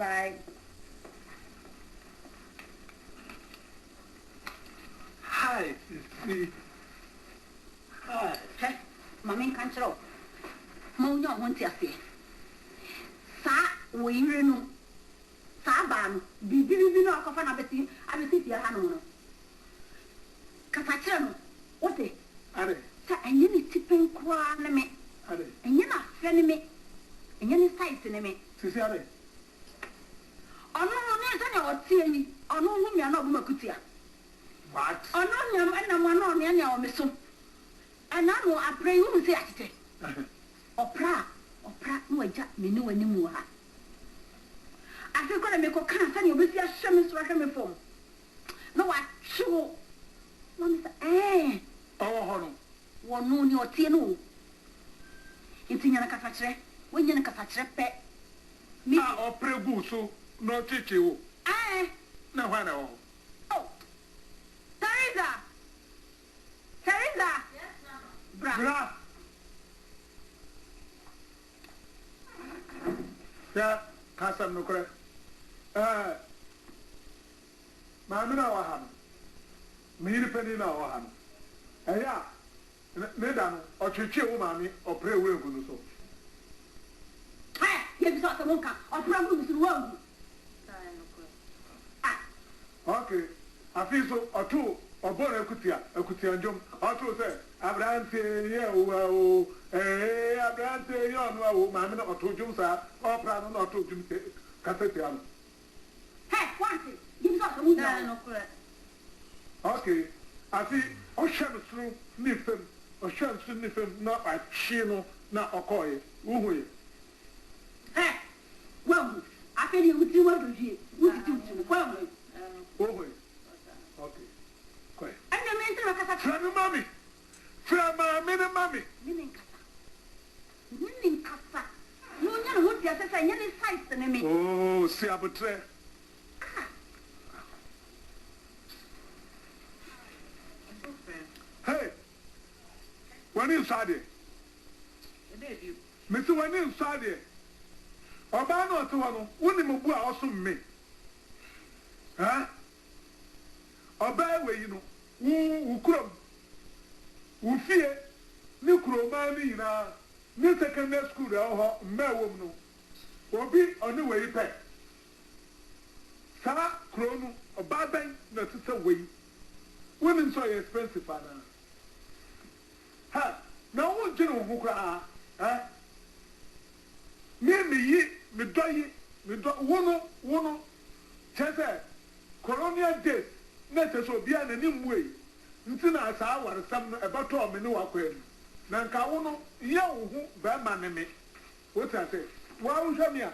Bye. Hi, hi. Hey, Mammy can't show. Mono won't you see? Sa, we know. Saban, be giving no coffin. I bet your hand. Capachano, what it? Are And you need tipping crown me. And you're not friendly me. And you're sight in me. Are Oh, no, no, no, oh, no, you're not Makutia. what? Oh, no, no, and I'm one on your miss. And I know I pray you say it. Opera, no, I just me know anymore. I feel going to make a cancer, you will see a shamus rushing me phone. No, I sure. One eh. Oh, One noon your tino. It's in your cafatre, when you're in a cafatre pet. Me, or preguso, no teach you. eh. No, I know. Oh, Teresa! Teresa! Yes, Mama. Bra. Yeah, Casam no correct. Mamma, our hand. Me depending on our hand. Yeah, Nedam or Chichi, mammy, or pray will go so. Hey, you saw the monka, or problem is wrong. Okay, I feel so, or two, or born a cutia, and jump, or two say, Abrante, yeah, well, Abrante, you mamma, or two jumps, or plan, or two jumps, Cassetian. Hey, what's it? You saw the monka. Okay, I see, or shall through Niffin, or shall sniff him, not by Chino, not a coy, woo. Hey, well, I feel you would do what you did. What did you do? Well, Okay, quiet. and the mental of a From mammy, from my mammy. meaning Cassa. No, you would just say any size than me. Oh, see, I would say. Hey, when you saw it, Mr. When you saw it, Obano to one, wouldn't move also me. Huh? Obey where you know, who crumb, who fear, new cromani na, new secondary school, or woman, or be on the way pay. Sarah Crono, or bad bank, not to way. Women so expensive, Anna. Ha! Now, what general who cry, eh? Me, one, Chester, colonial days, let us be an new way. Until I saw what some about 12 minutes. Nankawono, young who, bad man, me. What I say? Why was I here?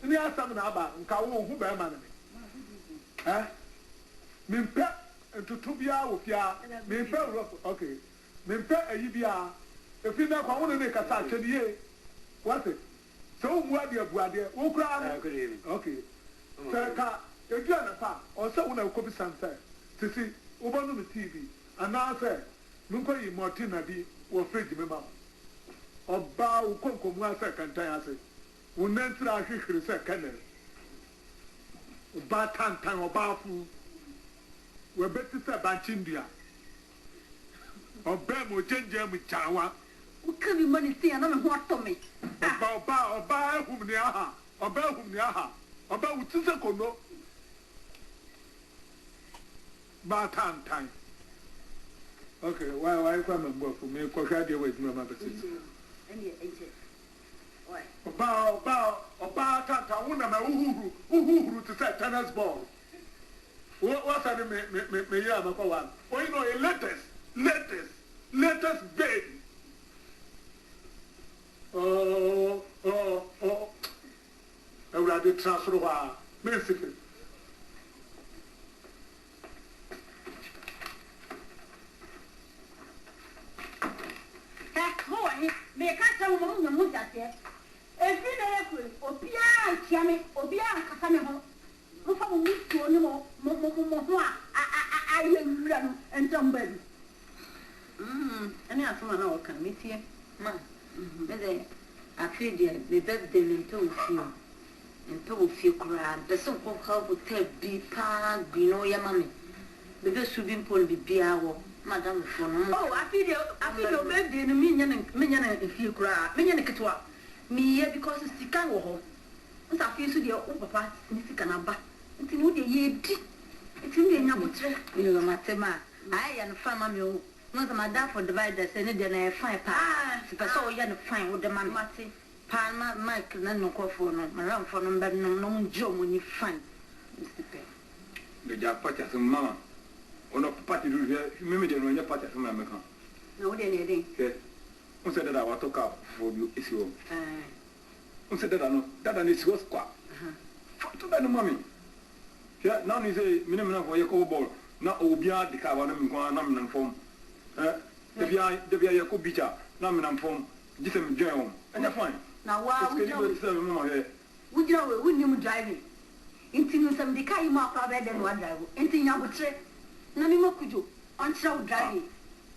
And the answer about Nkawo who bad man, me. Eh? Mimpe, and to Tubia with ya, Mimpe, okay. Mimpe, a Yibia, if you not want to make a touch, what's it? So, what dear brother, who cry? Okay. Sir, if you're a fan, or someone who could be sunset, to see, over on the TV, and now say, Nuka Martina be, or Freddy Mema. Or bow, come 1 second, I say, when then I should say, Kenneth. Bad time or baffle. We're better say Banchindia. Or Bam or Jenjam with Chawa. Who can be money see another what to me? Or buy whom they are, or buy whom they are, or buy with Tisakono. Bad time. Okay, why I come and work for me, because I deal with my mother. Bow, Tata, who to set tennis ball. What's that? Me, one. Oh, you know, a latest bed. Oh, I would have transfer. Basically. Boy, make us some more than what I said. Every day, or Pia, Chiame, or Pia, Casano. Who found me to no more. I will run and somebody. And that's one hour can meet here. I feel the best they will tell you. and to feel crab, the so called hotel be pa, no yammy. The swimming pool be beer, Madame. Oh, I feel your baby in a minion if you cry, minion catwa. Me, because it's the kind of home. I feel to your papa, Mr. Canaba. It's in the ye. It's in the number three. You are my tema. I and family. Not my dad for dividers and then I find pa. But so young fine with the man Marty. Palma, Mike, no coffin, my ram for number no Joe when you find Mr. Pay. The Jack Patches and Mamma. On a party to hear, remember when your party from America. No, they didn't. Who said that I was talk up for you issue? Who said that I know that and it's was squat. To that, mommy. Yeah, now you say, minimum for your cobble, not Obia, the Cavanam, Nam form. The Via Yaku Bicha, Nam form, Disam Joe, and you're fine. Now, why would you would you wouldn't you driving? Into some decay more better than one driver. Into your would say, Nani Mokujo, on show driving.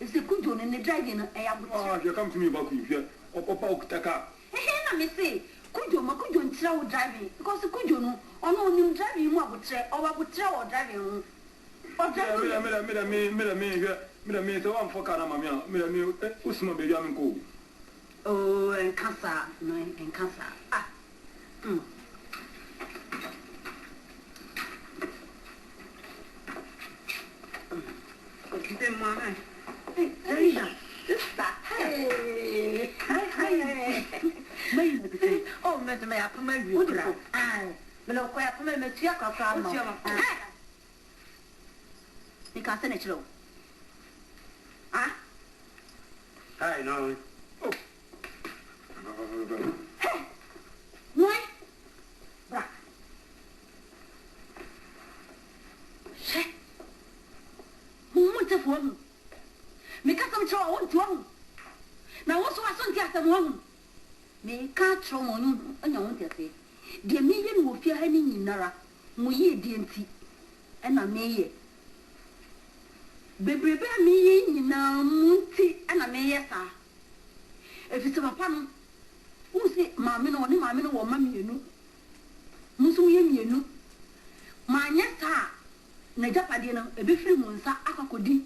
It's the Kujon and the dragon. Oh, you come to me about you here. Or Taka. Hey, let me say, Kujo, Makujo and show driving. Because the Kujo, or no new driving, what would say, or I would tell or driving. Or driving. So I'm for Canama, Miller, Usma, baby, I'm cool. Oh, and Casa, no, and Casa. Ah, Oh, Madame, I put my beautiful. Aye, but no, quite a moment, you can't send it low. Ah, Hi, no. Oh. why? Bra. She. Who wants a woman? Make us some trouble, won't you? Now, also, I don't get some woman. Make a trouble on your own day. The million will fear any in Nara, Muye DNT, and I may. Baby, me now, Munty, and I may, yes, sir. If it's a panel, who say, Mamma, or Mamma, or Mammy, you know? Musu, you know. My yes, sir. Najapadino, a bit free monster, Akakodi.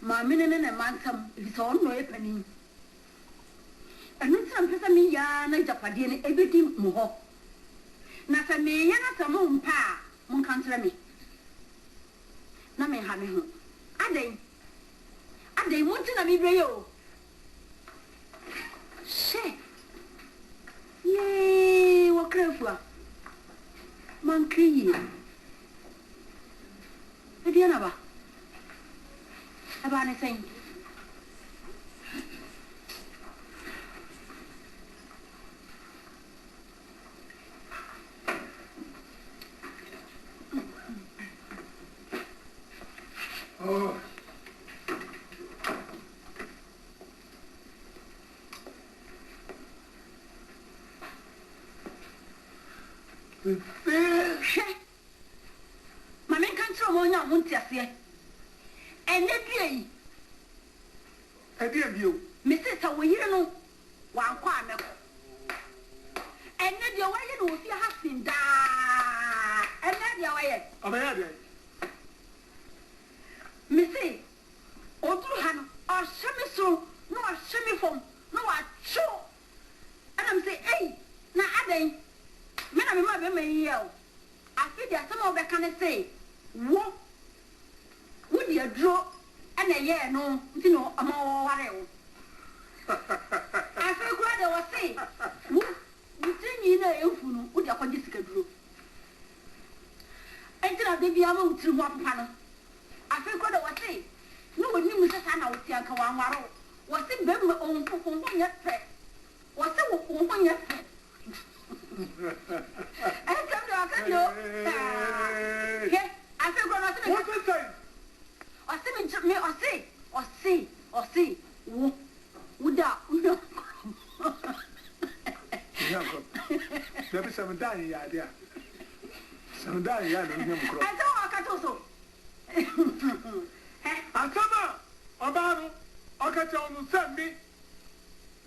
Mamma and a man some, if it's all no happening. And not some person me ya, Najapadino, everything more. Nasa me, yana some moon pa, mon cancer me. Na me having home. Ade, want to be real. She. Yay, what careful. Monkey. Adiana. About anything. Oh. Mamma can't throw one out, won't you say? And then, I dear you. Mrs. Away, you know, one quarter. And then your way, you know, if you have seen that. And then your way. I'm a head. Missy, or through hand, or semi so, no, a semi phone, no, a show. And I'm saying, hey, now, Ade, men of my women yell. I feel that some of them can say, what would you draw and a year, no, you know, a more worry. I feel glad I was saying, you think you know, you would have a discount group. And then I'll be able to one panel. I feel good. I was saying, no one knew Mrs. Hannah was young. Was it Bemma on 1 year prep? Was it 1 year prep? I come to okay, I feel good. What's the thing? Or send me, or see, would that? There be some dying idea. Some dying idea. I don't want to also. Asama, Obano, Okacha, send me.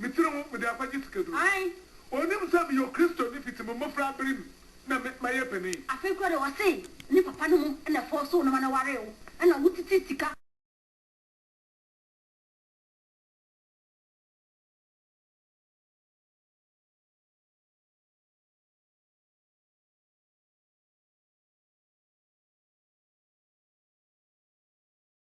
Mitrum with the Apache schedule. Aye. Or never send me your crystal if it's a Mofra brim. na my penny. I think what I was saying, ni papa no mu na for so no na ware o. Na wutiti sika